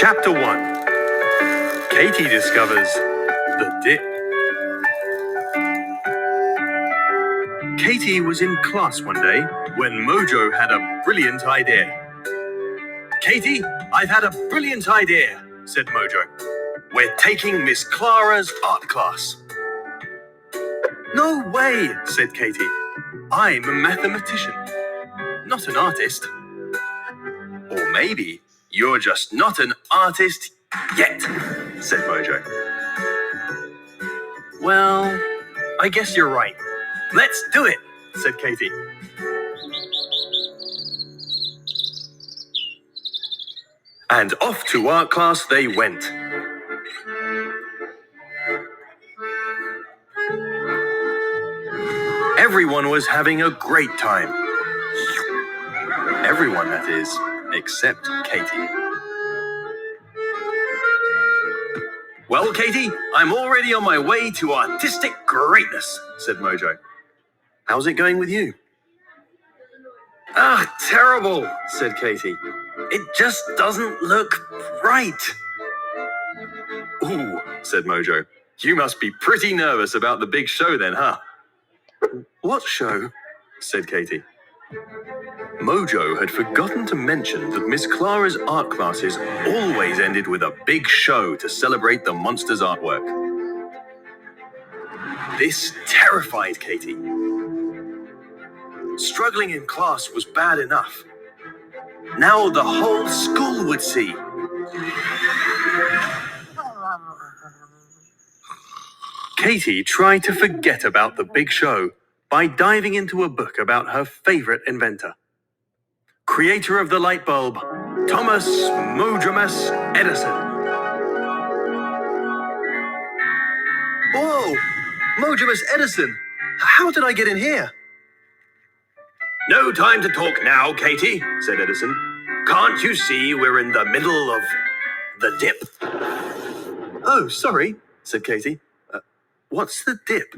Chapter 1. Katie discovers the dip. Katie was in class one day when Mojo had a brilliant idea. "Katie, I've had a brilliant idea," said Mojo. "We're taking Miss Clara's art class." "No way," said Katie. "I'm a mathematician, not an artist." "Or maybe you're just not an artist yet," said Mojo. "Well, I guess you're right. Let's do it," said Katie. And off to art class they went. Everyone was having a great time. Everyone, that is, except Katie. "Well, Katie, I'm already on my way to artistic greatness," said Mojo. "How's it going with you?" Terrible," said Katie. "It just doesn't look right." "Ooh," said Mojo. "You must be pretty nervous about the big show then, huh?" "What show?" said Katie. Mojo had forgotten to mention that Miss Clara's art classes always ended with a big show to celebrate the monster's artwork. This terrified Katie. Struggling in class was bad enough. Now the whole school would see. Katie tried to forget about the big show by diving into a book about her favorite inventor. Creator of the light bulb, Thomas Mojomus Edison. "Whoa! Mojomus Edison! How did I get in here?" "No time to talk now, Katie," said Edison. "Can't you see we're in the middle of the dip?" "Oh, sorry," said Katie. What's the dip?"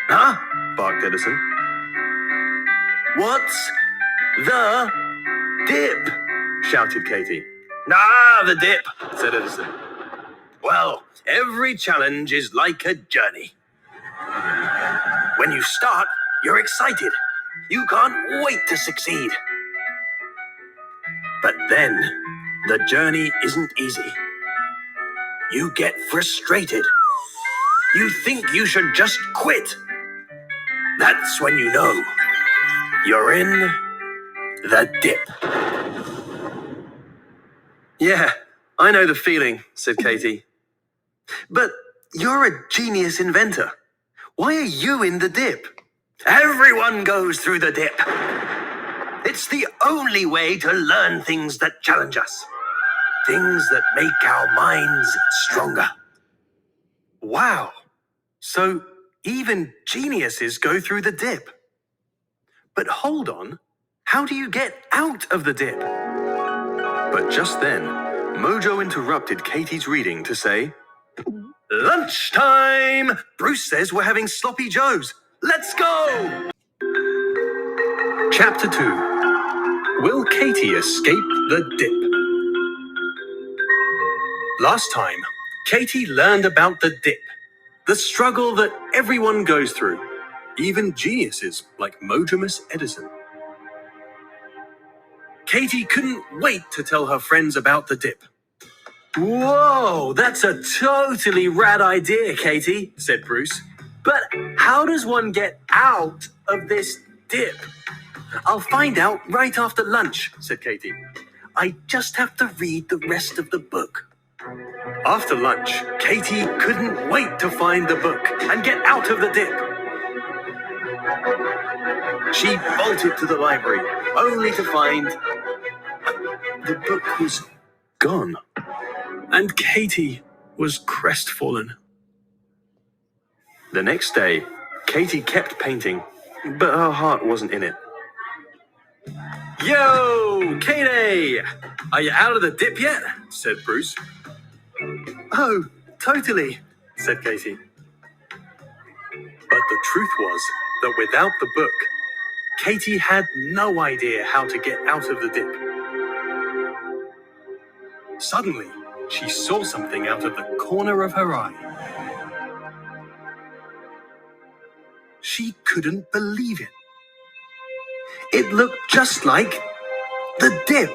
"Huh?" barked Edison. "What's the dip?" shouted Katie. "The dip," said Edison. "Well, every challenge is like a journey. When you start, you're excited. You can't wait to succeed. But then, the journey isn't easy. You get frustrated. You think you should just quit. That's when you know you're in the dip." "Yeah, I know the feeling," said Katie. "But you're a genius inventor. Why are you in the dip?" "Everyone goes through the dip. It's the only way to learn things that challenge us. Things that make our minds stronger." Wow. So even geniuses go through the dip. But hold on, how do you get out of the dip? But just then, Mojo interrupted Katie's reading to say, "Lunchtime! Bruce says we're having sloppy joes. Let's go!" Chapter 2. Will Katie escape the dip? Last time, Katie learned about the dip. The struggle that everyone goes through, even geniuses like Mojomus Edison. Katie couldn't wait to tell her friends about the dip. "Whoa, that's a totally rad idea, Katie," said Bruce. "But how does one get out of this dip?" "I'll find out right after lunch," said Katie. "I just have to read the rest of the book." After lunch, Katie couldn't wait to find the book and get out of the dip. She bolted to the library, only to find the book was gone. And Katie was crestfallen. The next day, Katie kept painting, but her heart wasn't in it. "Yo, Katie! Are you out of the dip yet?" said Bruce. "Oh, totally," said Katie. But the truth was that without the book, Katie had no idea how to get out of the dip. Suddenly, she saw something out of the corner of her eye. She couldn't believe it. It looked just like the dip.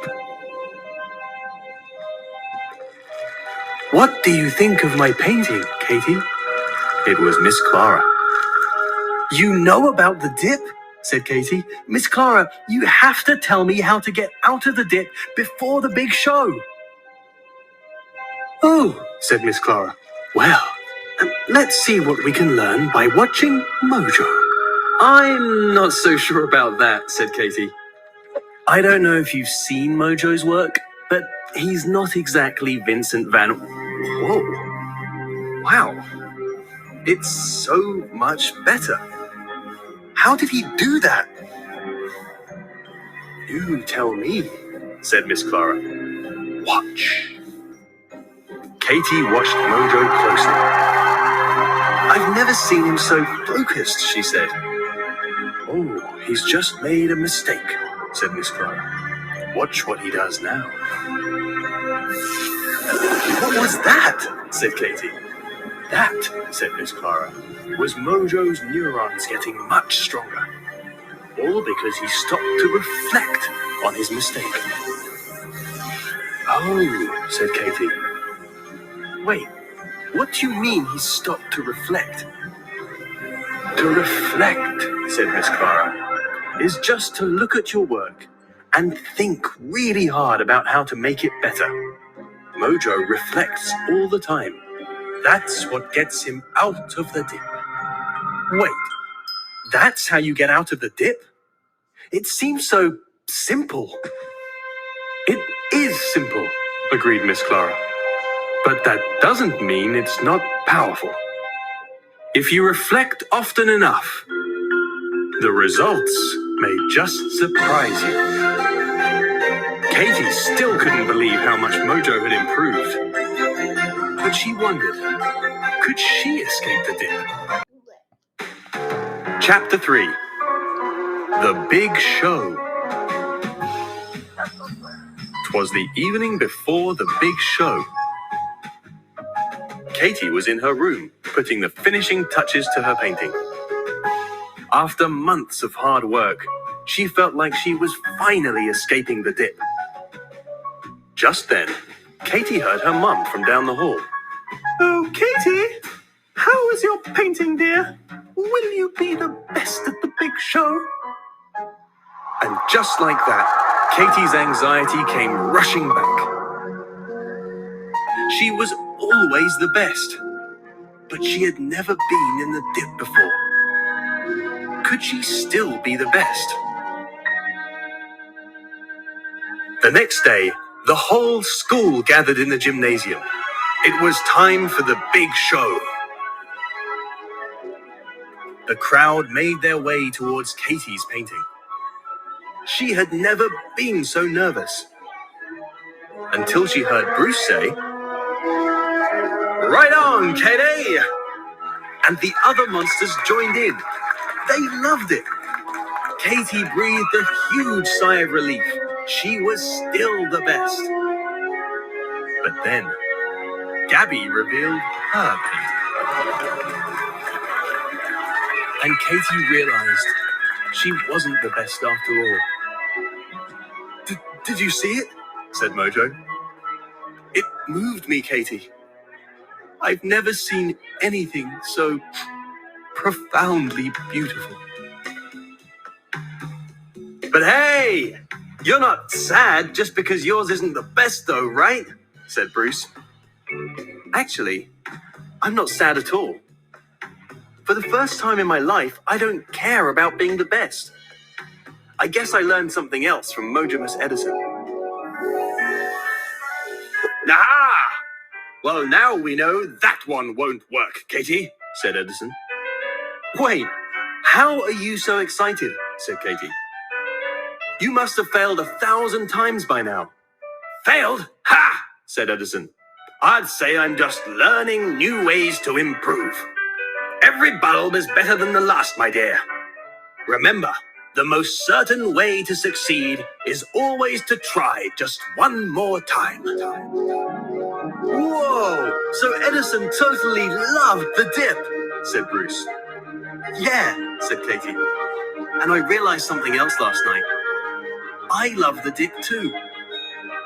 What do you think of my painting, Katie? It was Miss Clara. You know about the dip? Said Katie. Miss Clara, you have to tell me how to get out of the dip before the big show. Oh, said Miss Clara. Well, let's see what we can learn by watching Mojo. I'm not so sure about that, said Katie. I don't know if you've seen Mojo's work, but he's not exactly Vincent van... Whoa. Wow. It's so much better. How did he do that? You tell me, said Miss Clara. Watch. Katie watched Mojo closely. I've never seen him so focused, she said. Oh, he's just made a mistake, said Miss Clara. Watch what he does now. What was that? Said Katie. That, said Miss Clara, was Mojo's neurons getting much stronger. All because he stopped to reflect on his mistake. Oh, said Katie. Wait, what do you mean he stopped to reflect? To reflect, said Miss Clara, is just to look at your work and think really hard about how to make it better. Mojo reflects all the time. That's what gets him out of the dip. Wait, that's how you get out of the dip? It seems so simple. It is simple, agreed Miss Clara. But that doesn't mean it's not powerful. If you reflect often enough, the results may just surprise you. Katie still couldn't believe how much Mojo had improved. But she wondered, could she escape the dip? Chapter 3. The Big Show. 'Twas the evening before the big show. Katie was in her room, putting the finishing touches to her painting. After months of hard work, she felt like she was finally escaping the dip. Just then, Katie heard her mum from down the hall. Oh, Katie, how is your painting, dear? Will you be the best at the big show? And just like that, Katie's anxiety came rushing back. She was always the best, but she had never been in the dip before. Could she still be the best? The next day, the whole school gathered in the gymnasium. It was time for the big show. The crowd made their way towards Katie's painting. She had never been so nervous. Until she heard Bruce say, "Right on, Katie!" And the other monsters joined in. They loved it. Katie breathed a huge sigh of relief. She was still the best. But then, Gabby revealed her painting. And Katie realized she wasn't the best after all. Did you see it? Said Mojo. It moved me, Katie. I've never seen anything so profoundly beautiful. But hey, you're not sad just because yours isn't the best though, right? Said Bruce. Actually, I'm not sad at all. For the first time in my life, I don't care about being the best. I guess I learned something else from Mojomus Edison. Aha! Well, now we know that one won't work, Katie, said Edison. Wait, how are you so excited? Said Katie. You must have failed 1,000 times by now. Failed? Ha! Said Edison. I'd say I'm just learning new ways to improve. Every bulb is better than the last, my dear. Remember, The most certain way to succeed is always to try just one more time. Whoa! So Edison totally loved the dip, said Bruce. Yeah, said Katie. And I realized something else last night. I love the dip too.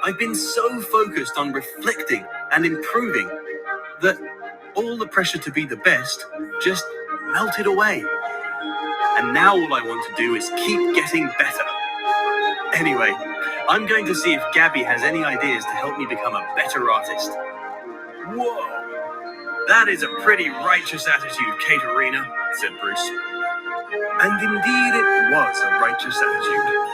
I've been so focused on reflecting and improving that all the pressure to be the best just melted away. And now all I want to do is keep getting better. Anyway, I'm going to see if Gabby has any ideas to help me become a better artist. Whoa! That is a pretty righteous attitude, Katerina, said Bruce. And indeed it was a righteous attitude.